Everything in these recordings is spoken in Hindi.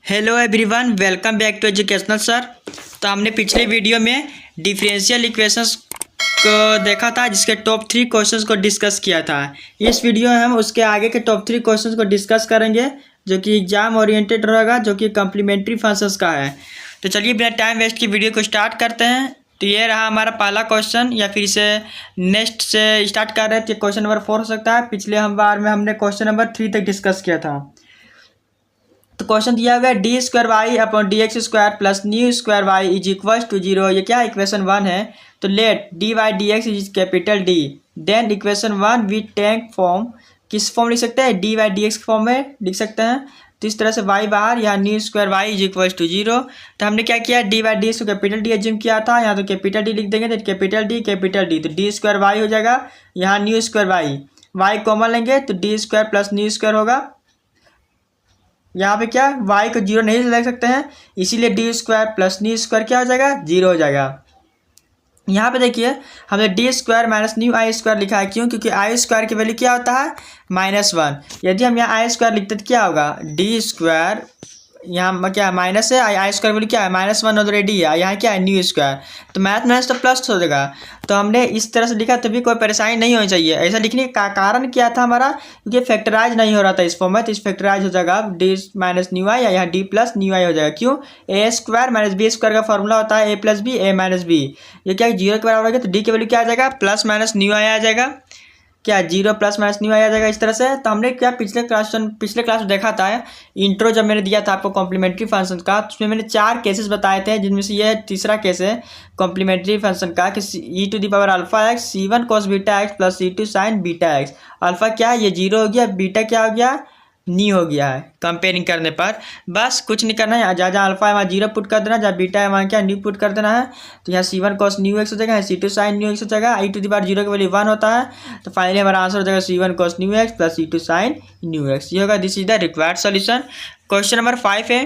Hello everyone, welcome back to educational sir. तो हमने पिछले वीडियो में डिफरेंशियल इक्वेशंस को देखा था, जिसके टॉप 3 क्वेश्चंस को डिस्कस किया था। इस वीडियो में हम उसके आगे के टॉप 3 क्वेश्चंस को डिस्कस करेंगे, जो कि एग्जाम ओरिएंटेड रहेगा, जो कि कम्प्लीमेंट्री फंक्शंस का है। तो चलिए बिना टाइम वेस्ट की वीडियो को स्टार्ट करते हैं। तो ये रहा हमारा पहला क्वेश्चन, या फिर इसे नेक्स्ट से स्टार्ट कर रहे थे। क्वेश्चन नंबर 4 हो सकता है। पिछले बार में हमने क्वेश्चन नंबर 3 तक डिस्कस किया था। तो क्वेश्चन दिया हुआ है D square Y upon D X square plus nu square Y is equal to 0। ये क्या इक्वेशन 1 है। तो let D Y D X is capital D. Then equation 1 with tank form, किस फॉर्म लिख सकते हैं? D Y D X form में लिख सकते हैं। तो इस तरह से वाई बाहर, यहाँ nu square Y is equal to 0। तो हमने क्या किया, डी वाई डी एक्स को कैपिटल डी एज्यूम किया था। यहाँ तो कैपिटल डी लिख देंगे, तो कैपिटल डी। तो डी स्क्वायर वाई हो जाएगा, यहाँ न्यू स्क्वायर वाई कॉमन लेंगे तो D square plus nu square होगा। यहाँ पे क्या, y को 0 नहीं लग सकते हैं, इसीलिए D square plus nu square क्या हो जाएगा, 0 हो जाएगा। यहाँ पे देखिए हमने डी स्क्वायर माइनस न्यू आई स्क्वायर लिखा है। क्यों? क्योंकि आई स्क्वायर की वैल्यू क्या होता है, -1। यदि हम यहाँ आई स्क्वायर लिखते तो क्या होगा, डी स्क्वायर, यहाँ क्या माइनस है, आई स्क्वायर वैल्यू क्या है, -1 ऑलरेडी है, यहाँ क्या है न्यू स्क्वायर। तो मैथ माइनस तो प्लस हो जाएगा। तो हमने इस तरह से लिखा, तभी कोई परेशानी नहीं होनी चाहिए। ऐसा लिखने का कारण क्या था हमारा, क्योंकि फैक्टराइज नहीं हो रहा था इस फॉर्म में। तो इस फैक्टराइज हो जाएगा डी माइनस न्यू आई, या यहाँ डी प्लस न्यू आई हो जाएगा। क्यों? ए स्क्वायर माइनस बी स्क्वायर का फॉर्मूला होता है ए प्लस बी, ए माइनस बी। ये क्या 0 के बराबर हो गया, तो डी की वैल्यू क्या आ जाएगा, प्लस माइनस न्यू आई आ जाएगा। क्या 0 प्लस माइनस न्यू आ जाएगा इस तरह से। तो हमने क्या पिछले क्लास में देखा था, इंट्रो जब मैंने दिया था आपको कॉम्प्लीमेंट्री फंक्शन का, तो उसमें मैंने 4 केसेस बताए थे, जिनमें से ये तीसरा केस है कॉम्प्लीमेंट्री फंक्शन का, कि e to the power alpha x c1 cos beta x plus c2 sin beta x. Alpha क्या है, ये 0 हो गया, बीटा क्या हो गया, न्यू हो गया है कंपेयरिंग करने पर। बस कुछ नहीं करना है, जहाँ है वहाँ 0 पुट कर देना, जहाँ बीटा है वहाँ क्या न्यू पुट कर देना है। तो यहाँ c1 cos न्यू एक्स हो जाएगा, c2 sin न्यू एक्स हो जाएगा। ई टू दी पावर 0 की वैल्यू 1 होता है। तो फाइनली हमारा आंसर हो जाएगा c1 cos new x plus c2 sin new x. ये होगा, this is the required solution. Question number 5 है,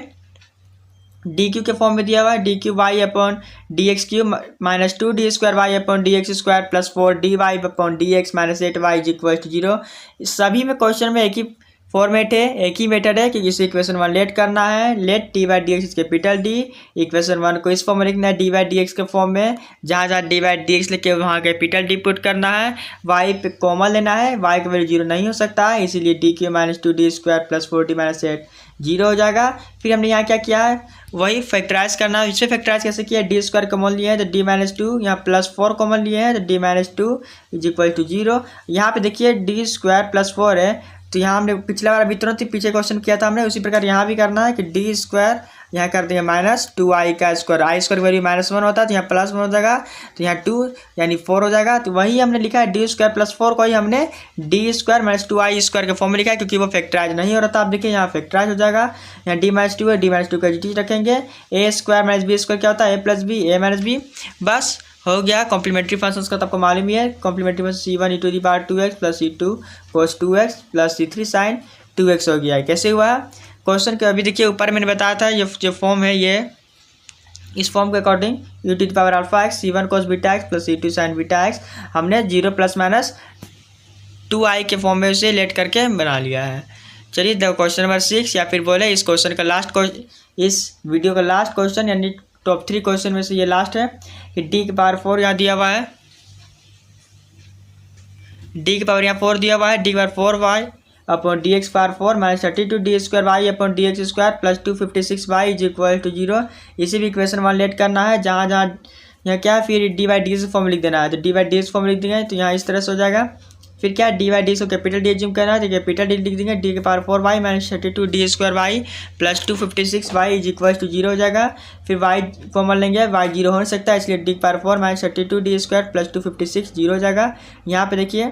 डी क्यू के फॉर्म में दिया हुआ है, D cube Y upon D X cube minus 2 D square Y upon D X square plus 4 D Y upon D X minus 8 Y is equal to 0। सभी में क्वेश्चन में एक ही फॉर्मेट है, एक ही मेथड है कि इसे इक्वेशन 1 लेट करना है। Let D Y D X capital D. Equation 1 को इस फॉर्म में लिखना है, डी वाई डी एक्स के फॉर्म में, जहाँ जहाँ डी वाई डी एक्स लिखे वहाँ कैपिटल डी पुट करना है। वाई पे कॉमन लेना है, वाई का वैल्यू 0 नहीं हो सकता है, इसीलिए D Q minus 2 D square plus 4 D minus 8 0 हो जाएगा। फिर हमने यहाँ क्या किया है, वही फैक्टराइज करना है। इससे फैक्टराइज कैसे किया, डी स्क्वायर कॉमन लिए हैं तो डी माइनस 2, यहाँ प्लस 4 कॉमन लिए हैं तो D minus 2 is equal to 0। यहाँ पे देखिए डी स्क्वायर प्लस 4 है, तो यहाँ हमने पिछला बार अभी तुरंत ही पीछे क्वेश्चन किया था हमने, उसी प्रकार यहाँ भी करना है कि डी स्क्वायर यहाँ कर देंगे माइनस 2i का स्क्वायर। आई स्क्वायर वैल्यू -1 होता है, तो यहाँ +1 हो जाएगा, तो यहाँ 2 यानी 4 हो जाएगा। तो वही हमने लिखा है डी स्क्वायर प्लस 4 को ही हमने D square minus 2i square के फॉर्म में लिखा है, क्योंकि वो फैक्टराइज नहीं हो रहा था। आप देखिए यहाँ फैक्टराइज हो जाएगा, यहाँ डी माइनस 2 है, डी माइनस 2 का डी रखेंगे। ए स्क्वायर माइनस बी स्क्वायर क्या होता है, ए प्लस बी, ए माइनस बी। बस हो गया कॉम्प्लीमेंट्री फंक्शंस का, तो आपको मालूम ही है। Complementary function c1 e to the power 2x plus c2 cos 2x plus c3 sin 2x हो गया है। कैसे हुआ क्वेश्चन के, अभी देखिए ऊपर मैंने बताया था, ये जो फॉर्म है, ये इस फॉर्म के according e to the power alpha x c1 cos beta x plus c2 sin beta X हमने 0 प्लस माइनस 2i के फॉर्म में उसे लेट करके बना लिया है। चलिए क्वेश्चन नंबर 6, या फिर बोले इस क्वेश्चन का लास्ट क्वेश्चन, इस वीडियो का लास्ट क्वेश्चन, यानी टॉप 3 क्वेश्चन में से ये लास्ट है, कि डी की पावर 4 यहाँ दिया हुआ है, डी की पावर यहाँ 4 दिया हुआ है, डी की power 4y upon D X power 4 minus 32 D square Y upon D X square plus 256 Y is equal to 0। इसे भी इक्वेशन 1 लेट करना है, जहाँ जहाँ यहाँ क्या, फिर D Y D X form लिख देना है। तो D Y D X form लिख देंगे, तो यहाँ इस तरह से हो जाएगा। फिर क्या, डी वाई डी को कैपिटल डी एज्यूम करना है, तो कैपिटल डी लिख देंगे, डी के power 4 Y minus 32 D square Y plus 256 Y is equal to 0 हो जाएगा। फिर वाई कॉमन लेंगे, वाई 0 हो नहीं सकता, इसलिए डी के power 4 minus 32 D square plus 256 0 हो जाएगा। यहाँ पे देखिए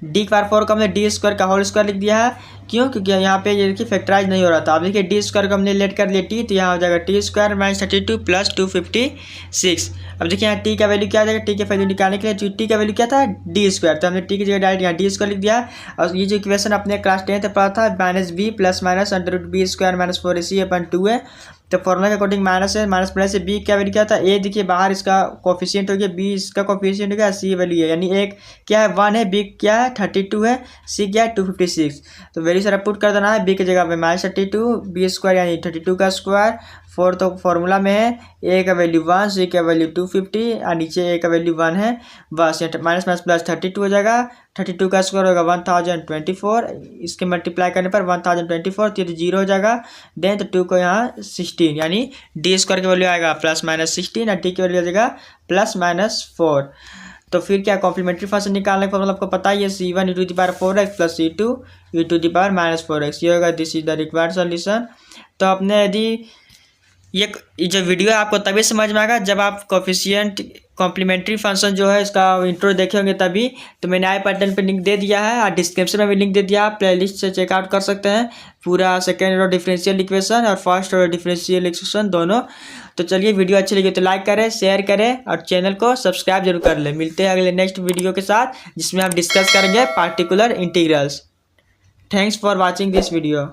डी के पावर 4 को हमने डी स्क्वायर का होल स्क्वायर लिख दिया है। क्यों? क्योंकि यहाँ पे ये देखिए फैक्टराइज नहीं हो रहा था। अब देखिए डी स्क्वायर को हमने लेट कर लिया टी, तो यहाँ हो जाएगा टी स्क्वायर माइनस 32 प्लस 256। अब देखिए यहाँ टी का वैल्यू क्या आ जाएगा, टी का वैल्यू निकालने के लिए टी का वैल्यू क्या था, डी स्क्वायर, तो हमने टी की जगह डायरेक्ट यहाँ डी स्क्वायर लिख दिया। और ये जो इक्वेशन अपने क्लास 10 तक पढ़ा था, minus B plus minus under root B square minus 4ac/2 है। तो फॉर्मूला के अकॉर्डिंग माइनस है, माइनस प्लस से बी क्या वैल्यू क्या था, ए देखिए बाहर इसका कोफिशिएंट हो गया, बी इसका कोफिशिएंट हो गया, सी वैल्यू है, यानी एक क्या है 1 है, बी क्या है 32 है, सी क्या है 256। तो वैल्यू वही सारा पुट कर देना है। बी की जगह पे -32 बी स्क्वायर यानी 32 का स्क्वायर। 4 तो फॉर्मूला में है, ए का वैल्यू 1, सी का वैल्यू 250 और नीचे ए का वैल्यू 1 है। बस ये माइनस माइनस प्लस 32 हो जाएगा। 32 का स्क्वायर होगा 1024, इसके मल्टीप्लाई करने पर 1024 तो ये 0 हो जाएगा। देन तो 2 को यहाँ 16 यानी डी स्क्वायर की वैल्यू आएगा +-16 और डी की वैल्यू आ जाएगा +-4। तो फिर क्या कॉम्प्लीमेंट्री फंक्शन निकालने का मतलब आपको पता ही है, c1 e⁴x plus c2 e⁻⁴x ये होगा। This is the required solution. तो आपने यदि ये जो वीडियो है आपको तभी समझ में आएगा जब आप कोफिशिएंट कॉम्प्लीमेंट्री फंक्शन जो है इसका इंट्रो देखे होंगे तभी। तो मैंने आई बटन पे लिंक दे दिया है और डिस्क्रिप्शन में भी लिंक दे दिया, आप प्लेलिस्ट से चेकआउट कर सकते हैं पूरा सेकेंड ऑर्डर डिफरेंशियल इक्वेशन और फर्स्ट ऑर्डर डिफरेंशियल इक्वेशन दोनों। तो चलिए वीडियो अच्छी लगी तो लाइक करें, शेयर करें और चैनल को सब्सक्राइब जरूर कर लें। मिलते हैं अगले नेक्स्ट वीडियो के साथ जिसमें आप डिस्कस करेंगे particular integrals. Thanks for watching this video.